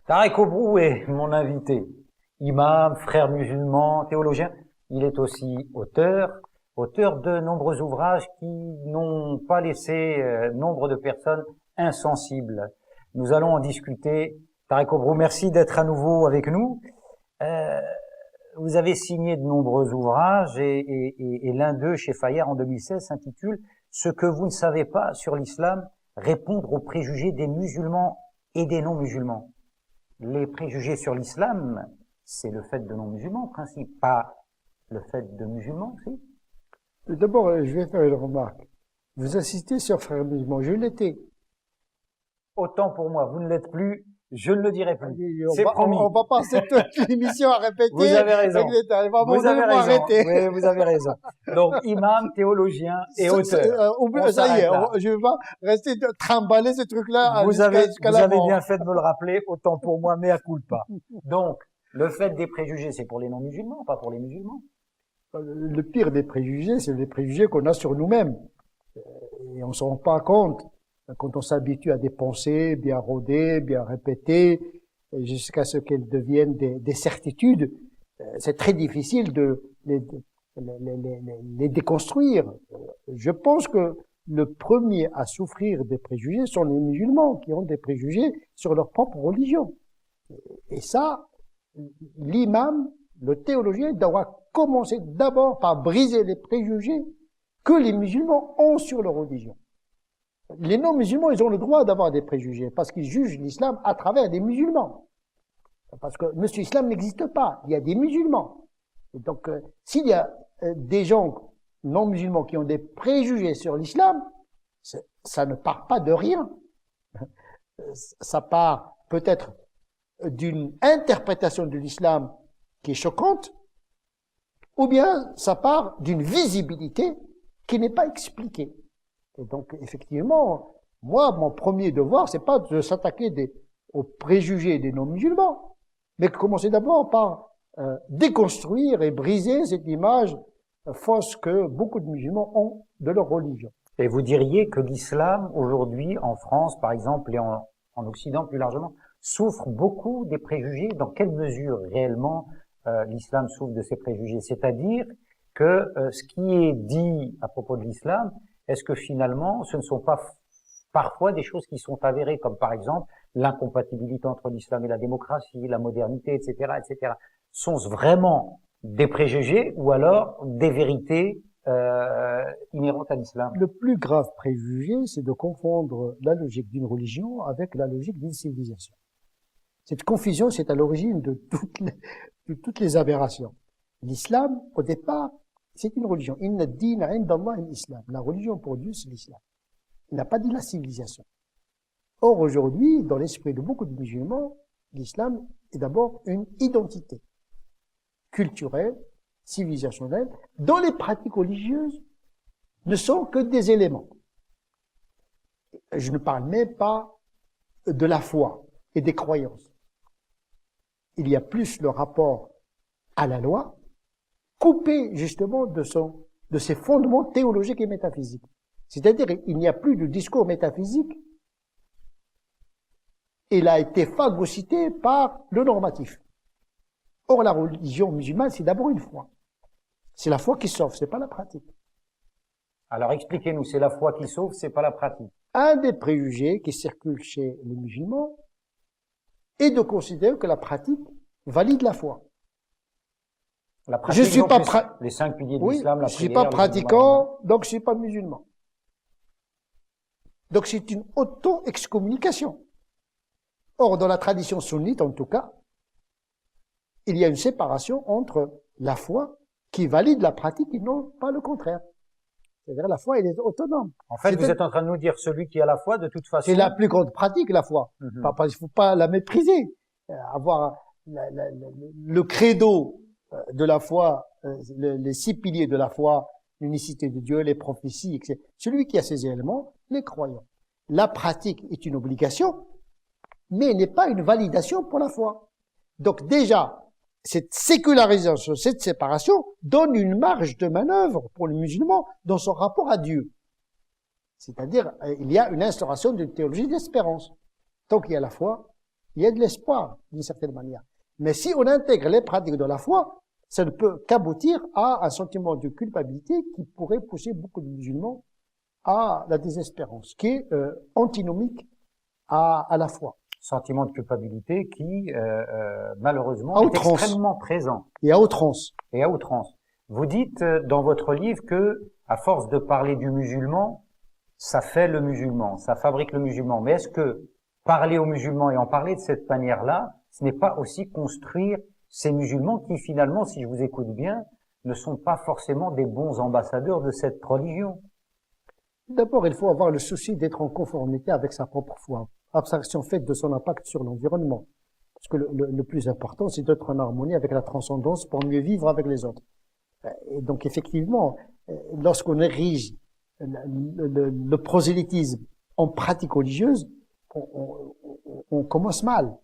Tarek Obrou est mon invité. Imam, frère musulman, théologien. Il est aussi auteur de nombreux ouvrages qui n'ont pas laissé nombre de personnes insensibles. Nous allons en discuter. Tarek Obrou, merci d'être à nouveau avec nous. Vous avez signé de nombreux ouvrages et l'un d'eux, chez Fayard en 2016, s'intitule « Ce que vous ne savez pas sur l'islam, répondre aux préjugés des musulmans et des non-musulmans ». Les préjugés sur l'islam, c'est le fait de non-musulmans, en principe, pas le fait de musulmans, si. D'abord, je vais faire une remarque. Vous insistez sur frère musulman, je l'étais. Autant pour moi, vous ne l'êtes plus, je ne le dirai plus. C'est promis. On va passer toute l'émission à répéter. Vous avez raison. Vous avez raison. Arrêter. Oui, vous avez raison. Donc, imam, théologien et auteur. Ça y est, je ne vais pas rester trimballer ce truc-là. Vous avez bien fait de me le rappeler, autant pour moi, mea culpa. Donc, le fait des préjugés, c'est pour les non-musulmans, pas pour les musulmans. Le pire des préjugés, c'est les préjugés qu'on a sur nous-mêmes. Et on ne s'en rend pas compte. Quand on s'habitue à des pensées bien rodées, bien répétées, jusqu'à ce qu'elles deviennent des certitudes, c'est très difficile de les déconstruire. Je pense que le premier à souffrir des préjugés sont les musulmans, qui ont des préjugés sur leur propre religion. Et ça, l'imam, le théologien, doit commencer d'abord par briser les préjugés que les musulmans ont sur leur religion. Les non-musulmans, ils ont le droit d'avoir des préjugés parce qu'ils jugent l'islam à travers des musulmans. Parce que Monsieur Islam n'existe pas, il y a des musulmans. Et donc, s'il y a des gens non-musulmans qui ont des préjugés sur l'islam, ça ne part pas de rien. Ça part peut-être d'une interprétation de l'islam qui est choquante, ou bien ça part d'une visibilité qui n'est pas expliquée. Et donc, effectivement, moi, mon premier devoir, c'est pas de s'attaquer aux préjugés des non-musulmans, mais commencer d'abord par déconstruire et briser cette image fausse que beaucoup de musulmans ont de leur religion. Et vous diriez que l'islam, aujourd'hui, en France, par exemple, et en Occident plus largement, souffre beaucoup des préjugés. Dans quelle mesure, réellement, l'islam souffre de ces préjugés? C'est-à-dire que ce qui est dit à propos de l'islam, est-ce que finalement, ce ne sont pas parfois des choses qui sont avérées, comme par exemple l'incompatibilité entre l'islam et la démocratie, la modernité, etc., etc. Sont-ce vraiment des préjugés ou alors des vérités inhérentes à l'islam? Le plus grave préjugé, c'est de confondre la logique d'une religion avec la logique d'une civilisation. Cette confusion, c'est à l'origine de toutes les aberrations. L'islam, au départ, c'est une religion. Inna ad-din 'inda Allah al-islam. La religion pour Dieu, c'est l'islam. Il n'a pas dit la civilisation. Or, aujourd'hui, dans l'esprit de beaucoup de musulmans, l'islam est d'abord une identité culturelle, civilisationnelle, dont les pratiques religieuses ne sont que des éléments. Je ne parle même pas de la foi et des croyances. Il y a plus le rapport à la loi, coupé justement de ses fondements théologiques et métaphysiques. C'est-à-dire, il n'y a plus de discours métaphysique. Il a été phagocyté par le normatif. Or, la religion musulmane, c'est d'abord une foi. C'est la foi qui sauve, c'est pas la pratique. Alors, expliquez-nous, c'est la foi qui sauve, c'est pas la pratique. Un des préjugés qui circulent chez les musulmans est de considérer que la pratique valide la foi. La pratique, je suis pas les 5 piliers de l'islam, la prière, je suis pas pratiquant, donc je suis pas musulman. Donc c'est une auto-excommunication. Or, dans la tradition sunnite, en tout cas, il y a une séparation entre la foi qui valide la pratique et non pas le contraire. C'est-à-dire la foi, elle est autonome. En fait, vous êtes en train de nous dire celui qui a la foi, de toute façon. C'est la plus grande pratique, la foi. Il ne faut pas la mépriser. Avoir le credo de la foi, les 6 piliers de la foi, l'unicité de Dieu, les prophéties, etc. Celui qui a ces éléments, les croyants. La pratique est une obligation, mais n'est pas une validation pour la foi. Donc déjà, cette sécularisation, cette séparation donne une marge de manœuvre pour le musulman dans son rapport à Dieu. C'est-à-dire, il y a une instauration d'une théologie d'espérance. Tant qu'il y a la foi, Il y a de l'espoir, d'une certaine manière. Mais si on intègre les pratiques de la foi, ça ne peut qu'aboutir à un sentiment de culpabilité qui pourrait pousser beaucoup de musulmans à la désespérance, qui est antinomique à la foi. Sentiment de culpabilité qui, malheureusement, est extrêmement présent. Et à outrance. Et à outrance. Vous dites dans votre livre que, à force de parler du musulman, ça fait le musulman, ça fabrique le musulman. Mais est-ce que parler aux musulmans et en parler de cette manière-là, ce n'est pas aussi construire ces musulmans qui, finalement, si je vous écoute bien, ne sont pas forcément des bons ambassadeurs de cette religion? D'abord, il faut avoir le souci d'être en conformité avec sa propre foi. Abstraction faite de son impact sur l'environnement. Parce que le plus important, c'est d'être en harmonie avec la transcendance pour mieux vivre avec les autres. Et donc, effectivement, lorsqu'on érige le prosélytisme en pratique religieuse, on commence mal.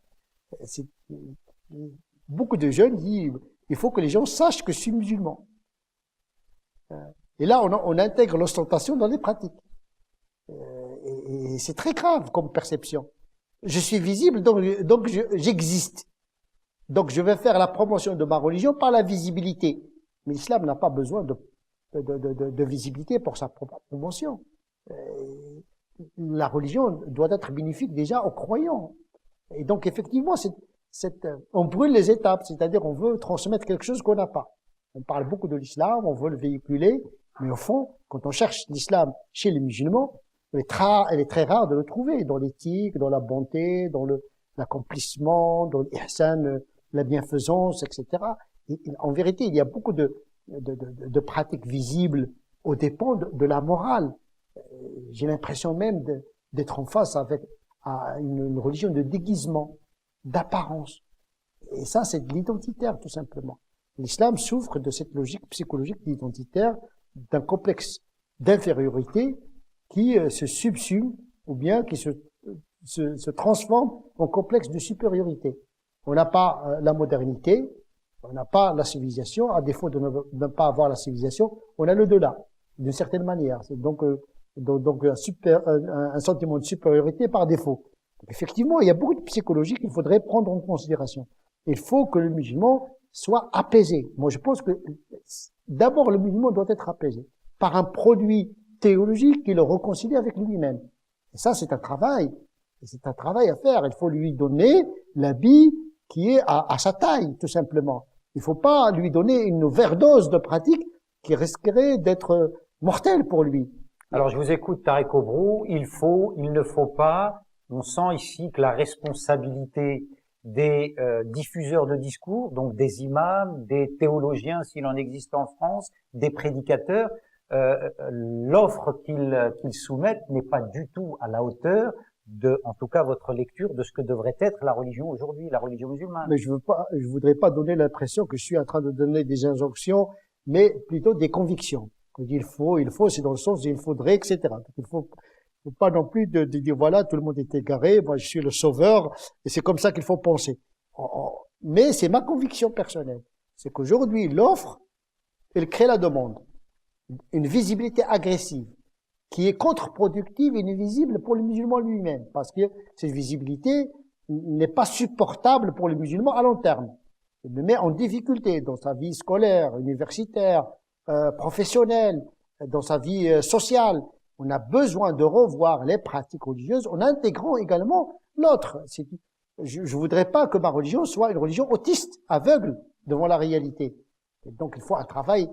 Beaucoup de jeunes disent, il faut que les gens sachent que je suis musulman. Et là, on intègre l'ostentation dans les pratiques. Et c'est très grave comme perception. Je suis visible, donc j'existe. Donc je vais faire la promotion de ma religion par la visibilité. Mais l'islam n'a pas besoin de visibilité pour sa propre promotion. La religion doit être bénéfique déjà aux croyants. Et donc effectivement, on brûle les étapes, c'est-à-dire on veut transmettre quelque chose qu'on n'a pas. On parle beaucoup de l'islam, on veut le véhiculer, mais au fond, quand on cherche l'islam chez les musulmans, elle est très rare de le trouver dans l'éthique, dans la bonté, dans l'accomplissement, dans l'ihsan, la bienfaisance, etc. Et en vérité, il y a beaucoup de pratiques visibles aux dépens de la morale. J'ai l'impression même d'être en face à une religion de déguisement, d'apparence. Et ça, c'est de l'identitaire, tout simplement. L'islam souffre de cette logique psychologique identitaire, d'un complexe d'infériorité qui se subsume ou bien qui se transforme en complexe de supériorité. On n'a pas la modernité, on n'a pas la civilisation, à défaut de ne pas avoir la civilisation, on a le delà, d'une certaine manière. C'est donc un sentiment de supériorité par défaut. Effectivement, il y a beaucoup de psychologie qu'il faudrait prendre en considération. Il faut que le musulman soit apaisé. Moi, je pense que d'abord, le musulman doit être apaisé par un produit théologique qui le réconcilie avec lui-même. Et ça, c'est un travail. C'est un travail à faire. Il faut lui donner l'habit qui est à sa taille, tout simplement. Il ne faut pas lui donner une overdose de pratique qui risquerait d'être mortelle pour lui. Alors, je vous écoute, Tarek Obrou. Il ne faut pas. On sent ici que la responsabilité des diffuseurs de discours, donc des imams, des théologiens, s'il en existe en France, des prédicateurs, l'offre qu'ils soumettent n'est pas du tout à la hauteur de, en tout cas, votre lecture de ce que devrait être la religion aujourd'hui, la religion musulmane. Mais je voudrais pas donner l'impression que je suis en train de donner des injonctions, mais plutôt des convictions. Il faut, c'est dans le sens il faudrait, etc. Donc, il faut pas non plus de dire voilà, tout le monde est égaré, moi je suis le sauveur, et c'est comme ça qu'il faut penser. Mais c'est ma conviction personnelle. C'est qu'aujourd'hui, l'offre, elle crée la demande. Une visibilité agressive qui est contre-productive et nuisible pour le musulman lui-même, parce que cette visibilité n'est pas supportable pour le musulman à long terme. Il le met en difficulté dans sa vie scolaire, universitaire, professionnelle, dans sa vie sociale. On a besoin de revoir les pratiques religieuses en intégrant également l'autre. Je voudrais pas que ma religion soit une religion autiste, aveugle devant la réalité. Et donc il faut un travail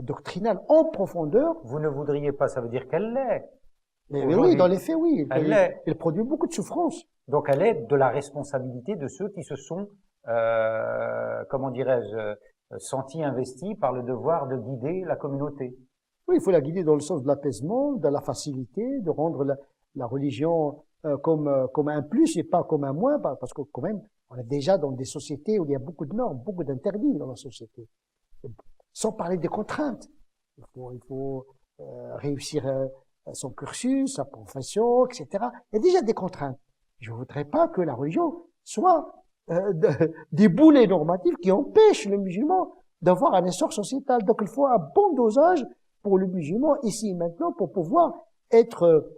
doctrinal en profondeur. Vous ne voudriez pas, ça veut dire qu'elle l'est. Mais oui, dans les faits, oui. Elle produit beaucoup de souffrance. Donc elle est de la responsabilité de ceux qui se sont, comment dirais-je, sentis investis par le devoir de guider la communauté. Oui, il faut la guider dans le sens de l'apaisement, de la facilité, de rendre la religion comme un plus et pas comme un moins, parce que quand même, on est déjà dans des sociétés où il y a beaucoup de normes, beaucoup d'interdits dans la société. Sans parler des contraintes. Il faut réussir son cursus, sa profession, etc. Il y a déjà des contraintes. Je ne voudrais pas que la religion soit des boulets normatifs qui empêchent le musulman d'avoir un essor sociétal. Donc il faut un bon dosage pour le musulman ici et maintenant pour pouvoir être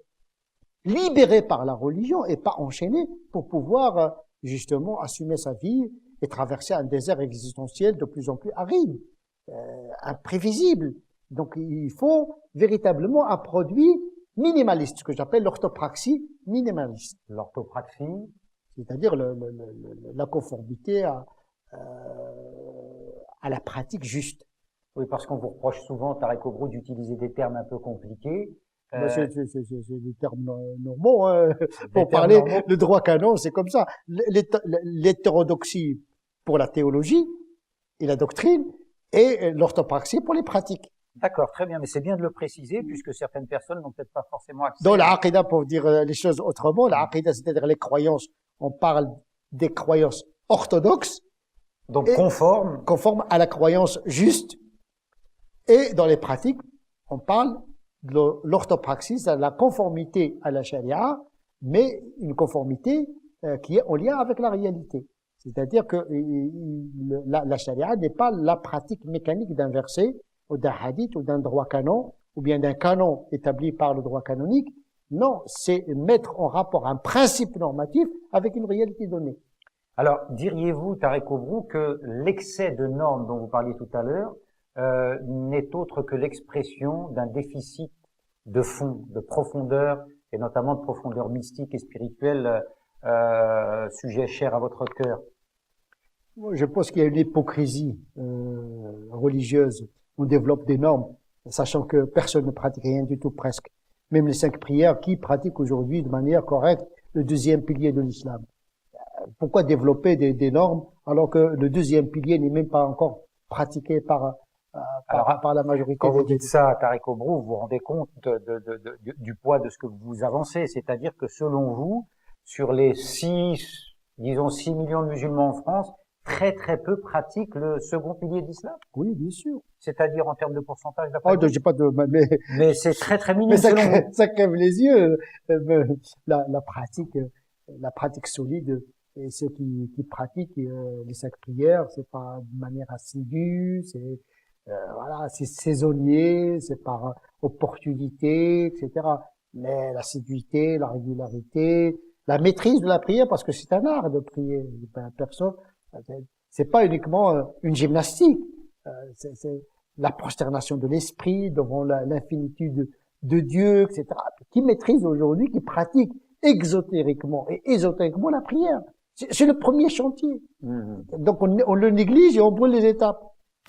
libéré par la religion et pas enchaîné pour pouvoir justement assumer sa vie et traverser un désert existentiel de plus en plus aride, imprévisible. Donc il faut véritablement un produit minimaliste, ce que j'appelle l'orthopraxie minimaliste. L'orthopraxie, c'est-à-dire la conformité à la pratique juste. oui, parce qu'on vous reproche souvent, Tarek Obrout, d'utiliser des termes un peu compliqués. C'est des termes normaux. Hein. Pour parler, normaux. Le droit canon, c'est comme ça. L'hétérodoxie pour la théologie et la doctrine, et l'orthopraxie pour les pratiques. D'accord, très bien, mais c'est bien de le préciser, puisque certaines personnes n'ont peut-être pas forcément accès. Dans la aqida, pour dire les choses autrement, la aqida, c'est-à-dire les croyances, on parle des croyances orthodoxes. Donc conformes à la croyance juste. Et dans les pratiques, on parle de l'orthopraxie, c'est la conformité à la charia, mais une conformité qui est en lien avec la réalité. C'est-à-dire que la charia n'est pas la pratique mécanique d'un verset, ou d'un hadith, ou d'un droit canon, ou bien d'un canon établi par le droit canonique. Non, c'est mettre en rapport un principe normatif avec une réalité donnée. Alors, diriez-vous, Tarek Obrout, que l'excès de normes dont vous parliez tout à l'heure n'est autre que l'expression d'un déficit de fond, de profondeur, et notamment de profondeur mystique et spirituelle, sujet cher à votre cœur? Je pense qu'il y a une hypocrisie religieuse. On développe des normes, sachant que personne ne pratique rien du tout presque. Même les 5 prières, qui pratiquent aujourd'hui de manière correcte le 2e pilier de l'islam? Pourquoi développer des normes alors que le 2e pilier n'est même pas encore pratiqué par la majorité? Quand vous dites ça, Tarek Obrout, vous vous rendez compte du poids de ce que vous avancez, c'est-à-dire que selon vous, sur les 6 millions de musulmans en France, très peu pratiquent le second pilier de l'islam. Oui, bien sûr. C'est-à-dire en termes de pourcentage d'après j'ai pas de, mais c'est très minime. Mais ça crève les yeux. La pratique solide, et ceux qui pratiquent les 5 prières, c'est pas de manière assidue, c'est voilà, c'est saisonnier, c'est par opportunité, etc. Mais l'assiduité, la régularité, la maîtrise de la prière, parce que c'est un art de prier. Personne, c'est pas uniquement une gymnastique, c'est la prosternation de l'esprit devant l'infinitude de Dieu, etc. Qui maîtrise aujourd'hui, qui pratique exotériquement et ésotériquement la prière. C'est le premier chantier. Donc on le néglige et on brûle les étapes.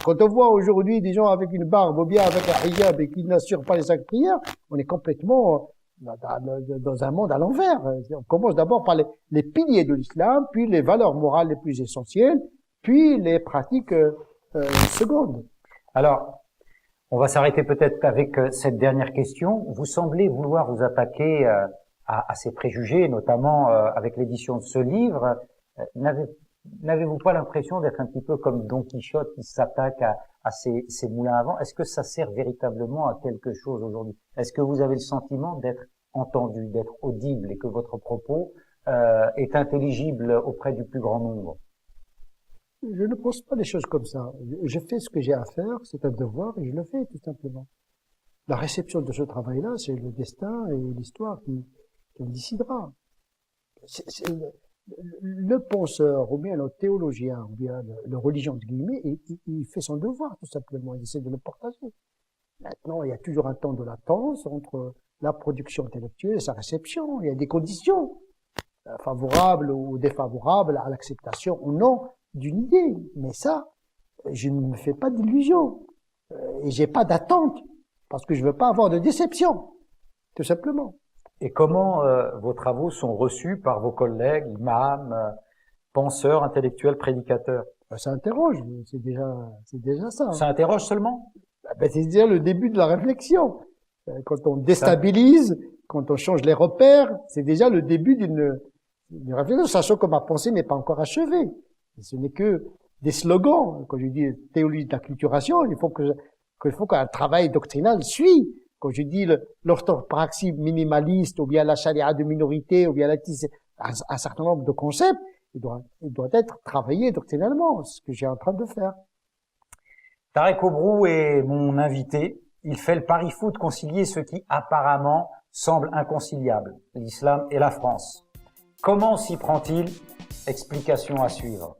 Quand on voit aujourd'hui des gens avec une barbe ou bien avec un hijab et qui n'assurent pas les 5 prières, on est complètement dans un monde à l'envers. On commence d'abord par les piliers de l'islam, puis les valeurs morales les plus essentielles, puis les pratiques secondes. Alors, on va s'arrêter peut-être avec cette dernière question. Vous semblez vouloir vous attaquer à ces préjugés, notamment avec l'édition de ce livre. N'avez-vous pas l'impression d'être un petit peu comme Don Quichotte qui s'attaque à ces moulins à vent? Est-ce que ça sert véritablement à quelque chose aujourd'hui? Est-ce que vous avez le sentiment d'être entendu, d'être audible et que votre propos est intelligible auprès du plus grand nombre? Je ne pense pas des choses comme ça. Je fais ce que j'ai à faire, c'est un devoir et je le fais tout simplement. La réception de ce travail-là, c'est le destin et l'histoire qui le décidera. Le penseur, ou bien le théologien, ou bien le religion de guillemets, il fait son devoir, tout simplement. Il essaie de le partager. Maintenant, il y a toujours un temps de latence entre la production intellectuelle et sa réception. Il y a des conditions favorables ou défavorables à l'acceptation ou non d'une idée. Mais ça, je ne me fais pas d'illusions. Et j'ai pas d'attente. Parce que je veux pas avoir de déception. Tout simplement. Et comment vos travaux sont reçus par vos collègues, imams, penseurs, intellectuels, prédicateurs? Ça interroge, c'est déjà ça. Ça interroge seulement? C'est déjà le début de la réflexion. Quand on déstabilise, quand on change les repères, c'est déjà le début d'une réflexion, sachant que ma pensée n'est pas encore achevée. Et ce n'est que des slogans. Quand je dis théologie de l'acculturation, il faut qu'un travail doctrinal suit. Quand je dis l'orthopraxie minimaliste, ou bien la charia de minorité, ou bien un certain nombre de concepts, il doit être travaillé doctrinalement, ce que j'ai en train de faire. Tarek Obrout est mon invité. Il fait le pari fou de concilier ce qui apparemment semble inconciliable, l'islam et la France. Comment s'y prend-il? Explication à suivre.